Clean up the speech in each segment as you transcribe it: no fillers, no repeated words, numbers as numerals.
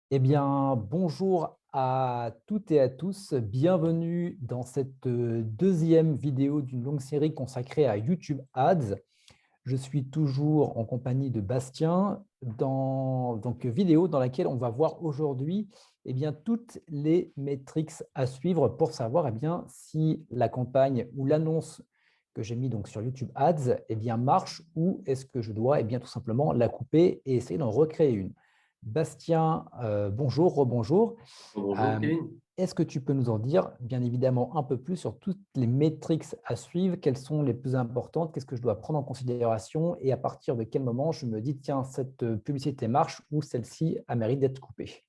Eh bien, bonjour à toutes et à tous. Bienvenue dans cette deuxième vidéo d'une longue série consacrée à YouTube Ads. Je suis toujours en compagnie de Bastien dans donc, vidéo dans laquelle on va voir aujourd'hui toutes les métriques à suivre pour savoir si la campagne ou l'annonce que j'ai mis donc sur YouTube Ads marche ou est-ce que je dois tout simplement la couper et essayer d'en recréer une. Bastien, bonjour, rebonjour. Bonjour Euh, Kevin. Est-ce que tu peux nous en dire, bien évidemment, un peu plus sur toutes les métriques à suivre? Quelles sont les plus importantes? Qu'est-ce que je dois prendre en considération? Et à partir de quel moment je me dis, tiens, cette publicité marche ou celle-ci a mérite d'être coupée?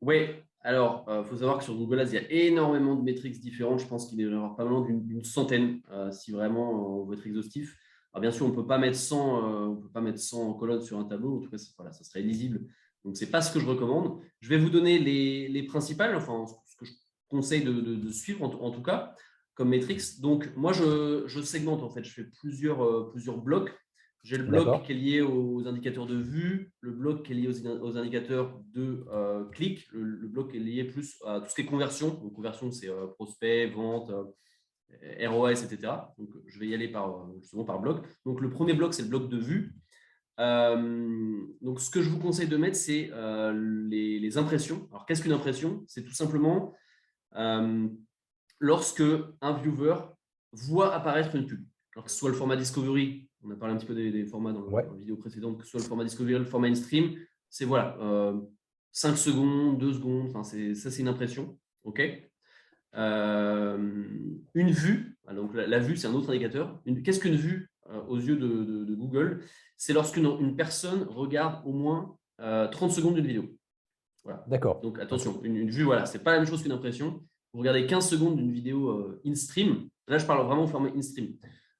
Oui, alors, il faut savoir que sur Google Ads, il y a énormément de métriques différentes. Je pense qu'il doit y en avoir pas loin d'une centaine, si vraiment on veut être exhaustif. Alors, bien sûr, on ne peut pas mettre 100, on peut pas mettre 100 colonnes sur un tableau. En tout cas, voilà, ça serait illisible. Donc, ce n'est pas ce que je recommande. Je vais vous donner les principales, enfin, ce que je conseille de suivre, en tout cas, comme métriques. Donc, moi, je segmente, en fait. Je fais plusieurs blocs. J'ai le bloc D'accord. qui est lié aux indicateurs de vue, le bloc qui est lié aux indicateurs de clic, le bloc qui est lié plus à tout ce qui est conversion. Donc, conversion, c'est prospect, vente, ROS, etc. Donc, je vais y aller justement par bloc. Donc, le premier bloc, c'est le bloc de vue. Donc, ce que je vous conseille de mettre, c'est les impressions. Alors, qu'est-ce qu'une impression? C'est tout simplement euh, lorsque un viewer voit apparaître une pub. Alors que ce soit le format Discovery, on a parlé un petit peu des formats Ouais. dans la vidéo précédente, que ce soit le format Discovery, le format InStream, c'est voilà, 5 secondes, 2 secondes, enfin, ça c'est une impression. OK. Une vue, donc la vue c'est un autre indicateur. Qu'est-ce qu'une vue aux yeux de Google? C'est lorsqu'une une personne regarde au moins 30 secondes d'une vidéo. Voilà. D'accord. Donc OK. attention, une vue, voilà, c'est pas la même chose qu'une impression. Vous regardez 15 secondes d'une vidéo in-stream. Là, je parle vraiment au format in-stream.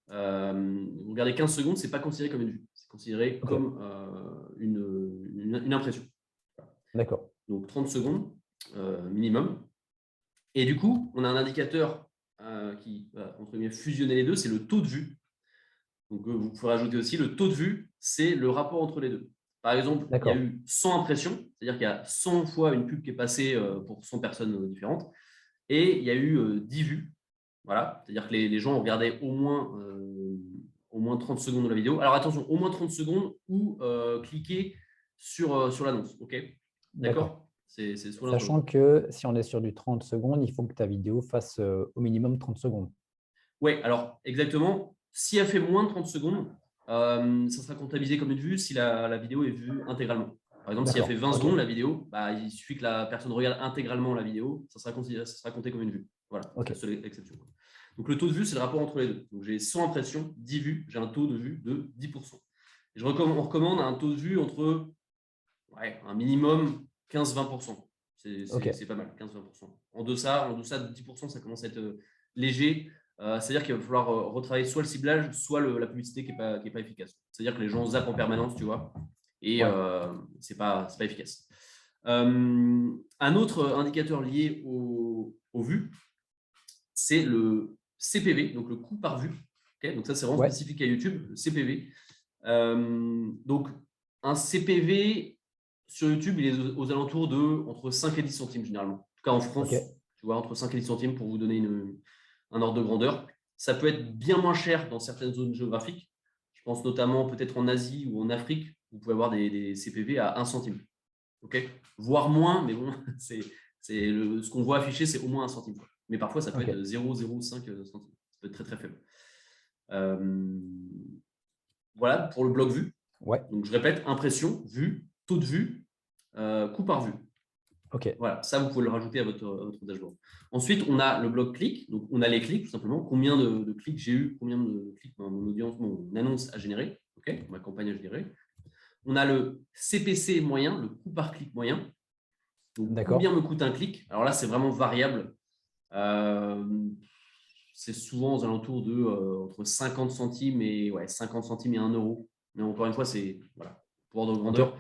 Vous regardez 15 secondes, c'est pas considéré comme une vue. C'est considéré OK. comme une impression. Voilà. D'accord. Donc 30 secondes minimum. Et du coup, on a un indicateur qui va, entre guillemets, fusionner les deux, c'est le taux de vue. Donc, vous pouvez rajouter aussi le taux de vue, c'est le rapport entre les deux. Par exemple, il y a D'accord. eu 100 impressions, c'est-à-dire qu'il y a 100 fois une pub qui est passée pour 100 personnes différentes, et il y a eu 10 vues. Voilà, c'est-à-dire que les gens ont regardé au moins 30 secondes de la vidéo. Alors attention, au moins 30 secondes ou cliquer sur l'annonce. OK. D'accord. D'accord. C'est soit l'un soit Sachant l'autre. que si on est sur du 30 secondes, il faut que ta vidéo fasse au minimum 30 secondes. Oui, alors exactement. Si elle fait moins de 30 secondes, ça sera comptabilisé comme une vue si la vidéo est vue intégralement. Par exemple, si elle fait D'accord. 20 OK. secondes, la vidéo, bah, il suffit que la personne regarde intégralement la vidéo, ça sera compté comme une vue. Voilà, c'est la OK. seule exception. Donc, le taux de vue, c'est le rapport entre les deux. Donc, j'ai 100 impressions, 10 vues, j'ai un taux de vue de 10%. Et on recommande un taux de vue entre un minimum 15-20%. OK. C'est pas mal, 15-20%. En deçà de 10%, ça commence à être léger. C'est-à-dire qu'il va falloir retravailler soit le ciblage, soit la publicité qui est pas efficace. C'est-à-dire que les gens zappent en permanence, tu vois, et Ouais. c'est pas efficace. Un autre indicateur lié aux vues, c'est le CPV, donc le coût par vue. Okay, donc ça, c'est vraiment Ouais. spécifique à YouTube, le CPV. Donc, un CPV sur YouTube, il est aux alentours de entre 5 et 10 centimes généralement. En tout cas, en France, OK. tu vois, entre 5 et 10 centimes pour vous donner un ordre de grandeur. Ça peut être bien moins cher dans certaines zones géographiques. Je pense notamment peut-être en Asie ou en Afrique. Vous pouvez avoir des CPV à 1 centime. Okay, voire moins, mais bon, ce qu'on voit affiché, c'est au moins 1 centime. Mais parfois, ça peut être OK. 0,05 centimes. Ça peut être très, très faible. Euh, voilà pour le bloc vue. Ouais. Donc, je répète, impression, vue, taux de vue, coût par vue. OK. Voilà, ça, vous pouvez le rajouter à votre dashboard. Ensuite, on a le bloc clic. Donc, on a les clics, tout simplement. Combien de clics j'ai eu, combien de clics mon audience, mon annonce a généré, okay, ma campagne a généré. On a le CPC moyen, le coût par clic moyen. Donc, combien D'accord. me coûte un clic? Alors là, c'est vraiment variable. Euh, c'est souvent aux alentours de entre 50 centimes et 50 centimes et 1 euro. Mais encore une fois, c'est voilà, pour ordre de OK. grandeur,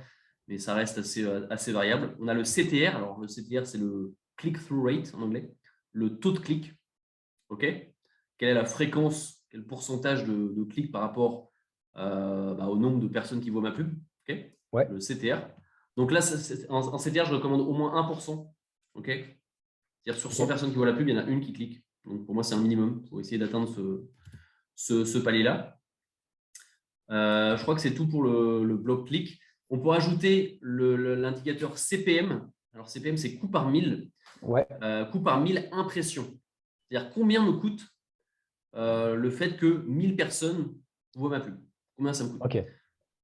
mais ça reste assez variable. On a le CTR. Alors, le CTR, c'est le click-through rate en anglais, le taux de clic. OK. Quelle est la fréquence, quel pourcentage de clics par rapport au nombre de personnes qui voient ma pub? OK. Ouais. Le CTR. Donc là, en CTR, je recommande au moins 1%. OK. C'est-à-dire sur 100 personnes qui voient la pub, il y en a une qui clique. Donc pour moi, c'est un minimum. Il faut essayer d'atteindre ce palier-là. Je crois que c'est tout pour le bloc clic. On peut ajouter l'indicateur CPM. Alors CPM, c'est coût par 1000. Ouais. Coût par 1000 impressions. C'est-à-dire combien me coûte le fait que 1000 personnes voient ma pub. Combien ça me coûte. OK.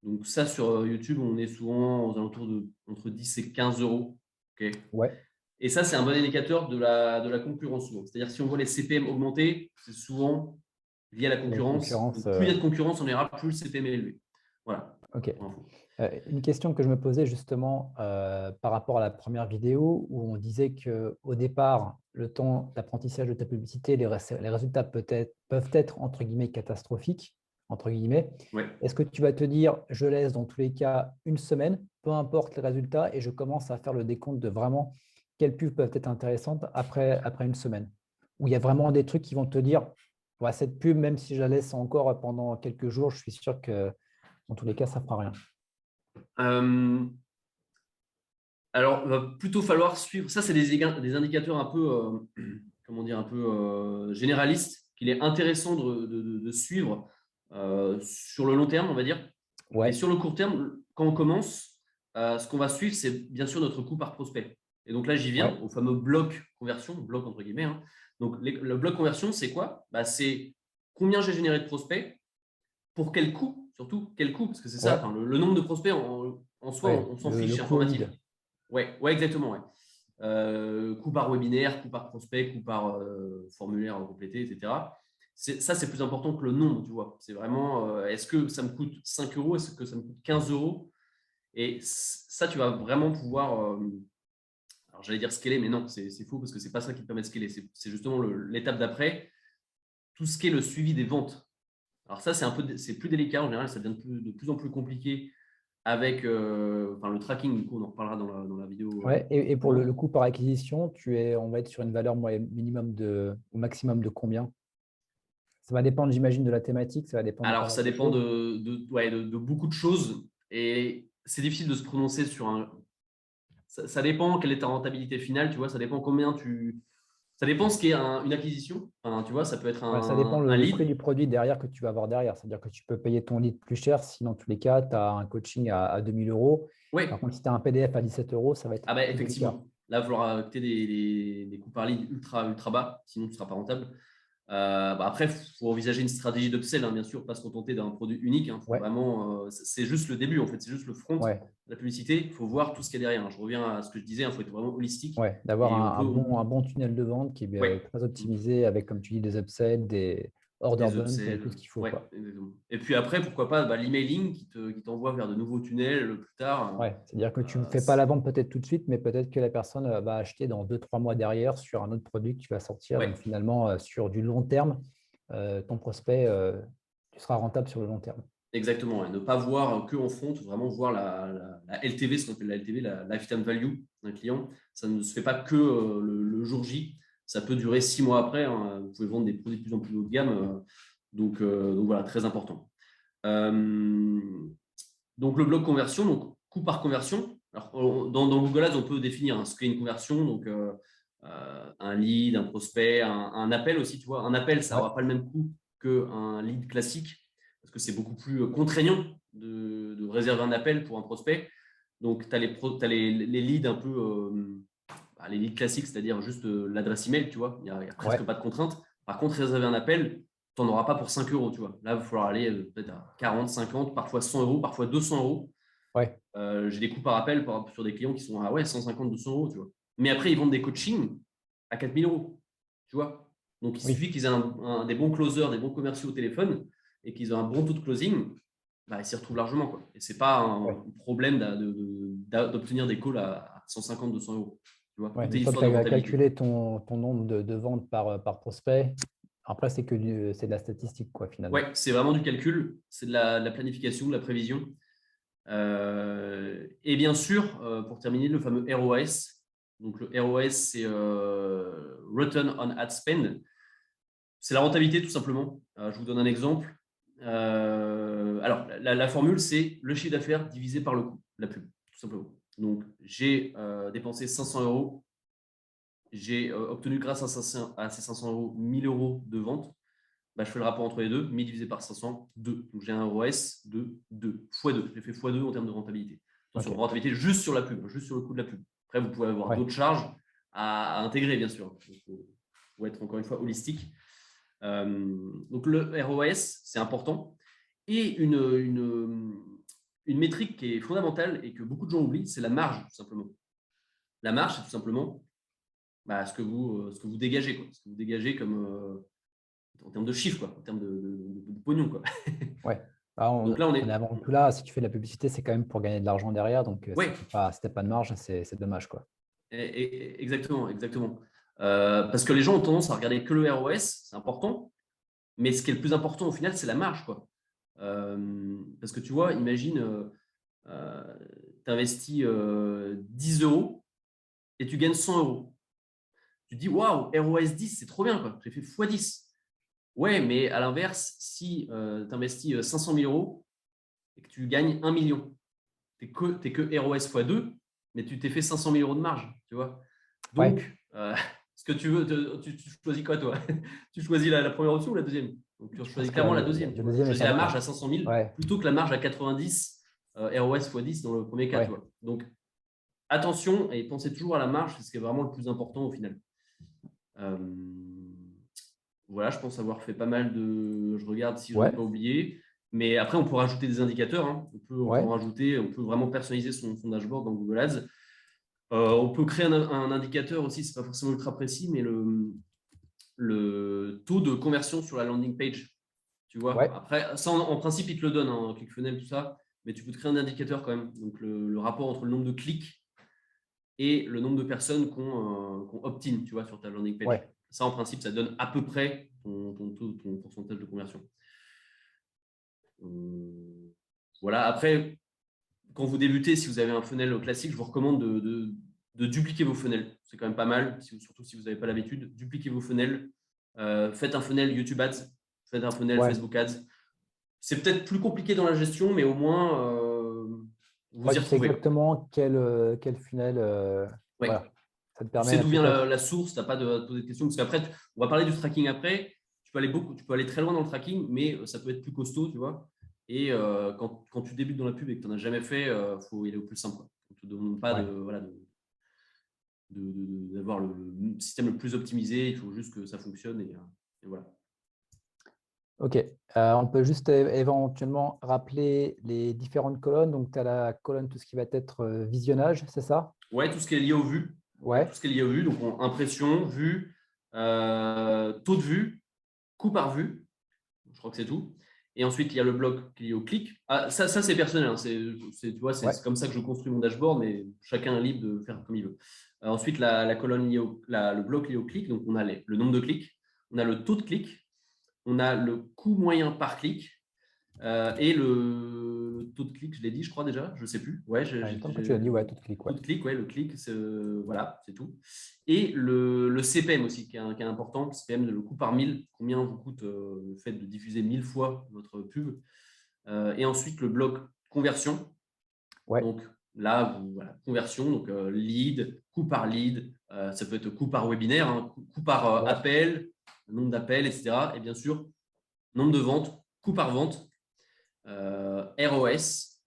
Donc ça, sur YouTube, on est souvent aux alentours de entre 10 et 15 euros. Okay. Ouais. Et ça, c'est un bon indicateur de la concurrence. C'est-à-dire si on voit les CPM augmenter, c'est souvent lié à la concurrence. Donc, plus il y a de concurrence, en général, plus le CPM est élevé. Voilà. OK. Une question que je me posais justement par rapport à la première vidéo où on disait qu'au départ, le temps d'apprentissage de ta publicité, les résultats peuvent être entre guillemets catastrophiques, entre guillemets. Ouais. Est-ce que tu vas te dire, je laisse dans tous les cas une semaine, peu importe les résultats, et je commence à faire le décompte de vraiment quelles pubs peuvent être intéressantes après une semaine? Où il y a vraiment des trucs qui vont te dire, ouais, cette pub, même si je la laisse encore pendant quelques jours, je suis sûr que dans tous les cas, ça ne fera rien. Alors, il va plutôt falloir suivre. Ça, c'est des indicateurs un peu, comment dire, un peu généralistes qu'il est intéressant de suivre sur le long terme, on va dire. Ouais. Et sur le court terme, quand on commence, ce qu'on va suivre, c'est bien sûr notre coût par prospect. Et donc là, j'y viens au fameux bloc conversion, bloc entre guillemets. Hein. Donc, le bloc conversion, c'est quoi? C'est combien j'ai généré de prospects, pour quel coût, surtout quel coût, parce que c'est ça, le nombre de prospects en soi, on s'en fiche, c'est informatique. Ouais, exactement. Ouais. Coût par webinaire, coût par prospect, coût par formulaire complété, etc. Ça, c'est plus important que le nombre, tu vois. C'est vraiment, est-ce que ça me coûte 5 euros, est-ce que ça me coûte 15 euros? Et ça, tu vas vraiment pouvoir, alors j'allais dire scaler, mais non, c'est faux parce que c'est pas ça qui te permet de scaler. C'est justement l'étape d'après, tout ce qui est le suivi des ventes. Alors ça, c'est plus délicat en général, ça devient de plus en plus compliqué avec le tracking. Du coup, on en reparlera dans la vidéo. Ouais, et pour le coût par acquisition, on va être sur une valeur minimum au maximum de combien? Ça va dépendre, j'imagine, de la thématique, ça va dépendre de Alors, pas mal ça de dépend choses. de beaucoup de choses et c'est difficile de se prononcer sur un. Ça dépend quelle est ta rentabilité finale, tu vois, ça dépend combien tu. Ça dépend ce qu'est une acquisition. Enfin, tu vois, ça peut être Ouais, ça dépend un le prix lead. du produit derrière que tu vas avoir derrière. C'est-à-dire que tu peux payer ton lead plus cher si dans tous les cas, tu as un coaching à 2 000 euros. Oui. Par contre, si tu as un PDF à 17 euros, ça va être plus délicat. Effectivement. Là, il va falloir que tu aies des coûts par lead ultra bas, sinon tu ne seras pas rentable. Après, il faut envisager une stratégie d'upsell, hein, bien sûr, pas se contenter d'un produit unique. Hein. Vraiment, c'est juste le début, en fait, c'est juste le front de la publicité. Il faut voir tout ce qu'il y a derrière. Hein. Je reviens à ce que je disais, il faut être vraiment holistique. Ouais, d'avoir un bon tunnel de vente qui est très optimisé avec, comme tu dis, des upsells, des order bumps et tout ce qu'il faut. Ouais, et puis après, pourquoi pas l'emailing qui t'envoie vers de nouveaux tunnels plus tard. Ouais, c'est-à-dire que tu ne fais pas la vente peut-être tout de suite, mais peut-être que la personne va acheter dans 2-3 mois derrière sur un autre produit que tu vas sortir. Donc finalement, sur du long terme, ton prospect, tu seras rentable sur le long terme. Exactement, ouais. Ne pas voir que en front, vraiment voir la LTV, ce qu'on appelle la LTV, la lifetime value d'un client. Ça ne se fait pas que le jour J. Ça peut durer 6 mois après. Hein. Vous pouvez vendre des produits de plus en plus haut de gamme. Donc voilà, très important. Donc le bloc conversion, donc coût par conversion. Alors, dans Google Ads, on peut définir ce qu'est une conversion. Donc un lead, un prospect, un appel aussi. Tu vois, un appel, ça n'aura pas le même coût qu'un lead classique parce que c'est beaucoup plus contraignant de réserver un appel pour un prospect. Donc, tu as les leads un peu, les leads classiques, c'est-à-dire juste l'adresse email, tu vois, il n'y a presque pas de contrainte. Par contre, réserver un appel, tu n'en auras pas pour 5 euros, tu vois. Là, il va falloir aller peut-être à 40, 50, parfois 100 euros, parfois 200 euros. Ouais. J'ai des coûts par appel sur des clients qui sont à 150, 200 euros, tu vois. Mais après, ils vendent des coachings à 4 000 euros, tu vois. Donc, il suffit qu'ils aient des bons closers, des bons commerciaux au téléphone et qu'ils aient un bon taux de closing, ils s'y retrouvent largement. Quoi. Et ce n'est pas un problème d'obtenir des calls à 150, 200 euros. Tu vois, une fois que tu as calculé ton nombre de ventes par prospect, après, c'est de la statistique, quoi, finalement. Oui, c'est vraiment du calcul, c'est de la planification, de la prévision. Et bien sûr, pour terminer, le fameux ROAS. Donc, le ROAS, c'est Return on Ad Spend. C'est la rentabilité, tout simplement. Je vous donne un exemple. Alors, la formule, c'est le chiffre d'affaires divisé par le coût, la pub, tout simplement. Donc, j'ai dépensé 500 euros. J'ai obtenu grâce à ces 500 euros 1000 euros de vente. Bah, je fais le rapport entre les deux. 1000 divisé par 500, 2. Donc, j'ai un ROS de 2. x2. J'ai fait x2 en termes de rentabilité. Attention, rentabilité juste sur la pub, juste sur le coût de la pub. Après, vous pouvez avoir d'autres charges à intégrer, bien sûr. Il faut être encore une fois holistique. Donc, le ROS, c'est important. Et une métrique qui est fondamentale et que beaucoup de gens oublient, c'est la marge, tout simplement. La marge, c'est tout simplement ce que vous dégagez, quoi. Ce que vous dégagez comme en termes de chiffres, quoi, en termes de pognon, quoi. Ouais. Donc là, on est avant tout là. Si tu fais de la publicité, c'est quand même pour gagner de l'argent derrière. Donc, si tu n'as pas de marge, c'est dommage, quoi. Exactement, exactement. Parce que les gens ont tendance à regarder que le ROS, c'est important. Mais ce qui est le plus important au final, c'est la marge, quoi. Parce que tu vois, imagine, tu investis 10 euros et tu gagnes 100 euros. Tu te dis, waouh, ROS 10, c'est trop bien, quoi. J'ai fait x10. Ouais, mais à l'inverse, si tu investis 500 000 euros et que tu gagnes 1 million, tu n'es que ROS x2, mais tu t'es fait 500 000 euros de marge, tu vois. Donc, ce que tu veux, tu choisis quoi, toi? Tu choisis la première option ou la deuxième? Donc, tu choisis clairement la deuxième. Tu choisis la marge à 500 000 plutôt que la marge à 90 ROS x10 dans le premier cas. Tu vois. Donc, attention et pensez toujours à la marge, c'est ce qui est vraiment le plus important au final. Voilà, je pense avoir fait pas mal de… Je regarde si je n'ai pas oublié. Mais après, on peut rajouter des indicateurs. Hein. On peut en rajouter. On peut vraiment personnaliser son dashboard dans Google Ads. On peut créer un indicateur aussi. Ce n'est pas forcément ultra précis, mais le taux de conversion sur la landing page. Tu vois. Après, ça, en principe, il te le donne, hein, ClickFunnels, tout ça. Mais tu peux te créer un indicateur quand même. Donc, le rapport entre le nombre de clics et le nombre de personnes qui ont opt-in, tu vois, sur ta landing page. Ça, en principe, ça donne à peu près ton pourcentage de conversion. Voilà. Après, quand vous débutez, si vous avez un funnel classique, je vous recommande de dupliquer vos funnels. C'est quand même pas mal, surtout si vous n'avez pas l'habitude. Dupliquez vos funnels. Faites un funnel YouTube Ads. Faites un funnel Facebook Ads. C'est peut-être plus compliqué dans la gestion, mais au moins, vous y retrouvez. Tu sais exactement quel funnel… Voilà. Ça te permet… Tu sais d'où vient la source, tu n'as pas de poser de questions. Parce qu'après, on va parler du tracking après. Tu peux aller très loin dans le tracking, mais ça peut être plus costaud, tu vois. Et quand tu débutes dans la pub et que tu n'en as jamais fait, il faut y aller au plus simple. Quoi. On ne te demande pas d'avoir le système le plus optimisé. Il faut juste que ça fonctionne et voilà. Ok. On peut juste éventuellement rappeler les différentes colonnes. Donc, tu as la colonne, tout ce qui va être visionnage, c'est ça? Ouais, tout ce qui est lié aux vues. Tout ce qui est lié aux vues. Donc, impression, vue, taux de vue, coût par vue. Je crois que c'est tout. Et ensuite, il y a le bloc qui est lié au clic. Ah, ça c'est personnel. Hein. Tu vois, c'est comme ça que je construis mon dashboard, mais chacun est libre de faire comme il veut. Ensuite, la colonne liée le bloc lié au clic. Donc, on a le nombre de clics. On a le taux de clic. On a le coût moyen par clic. Et le taux de clic, je l'ai dit, je crois déjà. Je ne sais plus. Ouais, tu l'as dit, taux de clic. Taux de clic, le clic, voilà, c'est tout. Et le CPM aussi, qui est important. Le CPM, le coût par 1000, combien vous coûte le fait de diffuser 1000 fois votre pub. Et ensuite, le bloc conversion. Donc là, conversion, donc lead, coût par lead, ça peut être coût par webinaire, hein, coût par appel, nombre d'appels, etc. Et bien sûr, nombre de ventes, coût par vente, ROS,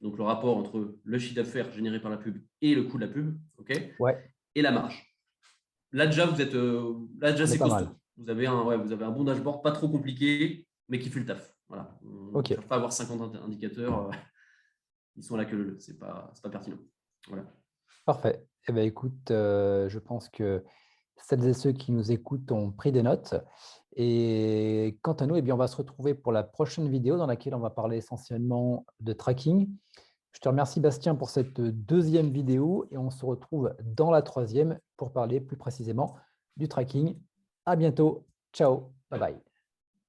donc le rapport entre le chiffre d'affaires généré par la pub et le coût de la pub, et la marge. Là déjà, c'est costaud. Vous avez un bon dashboard, pas trop compliqué, mais qui fait le taf. Voilà. On ne cherche pas à avoir 50 indicateurs. Ils sont là que le. C'est pas pertinent. Voilà. Parfait. Eh bien, écoute, je pense que celles et ceux qui nous écoutent ont pris des notes. Et quant à nous, on va se retrouver pour la prochaine vidéo dans laquelle on va parler essentiellement de tracking. Je te remercie, Bastien, pour cette deuxième vidéo et on se retrouve dans la troisième pour parler plus précisément du tracking. À bientôt. Ciao. Bye bye.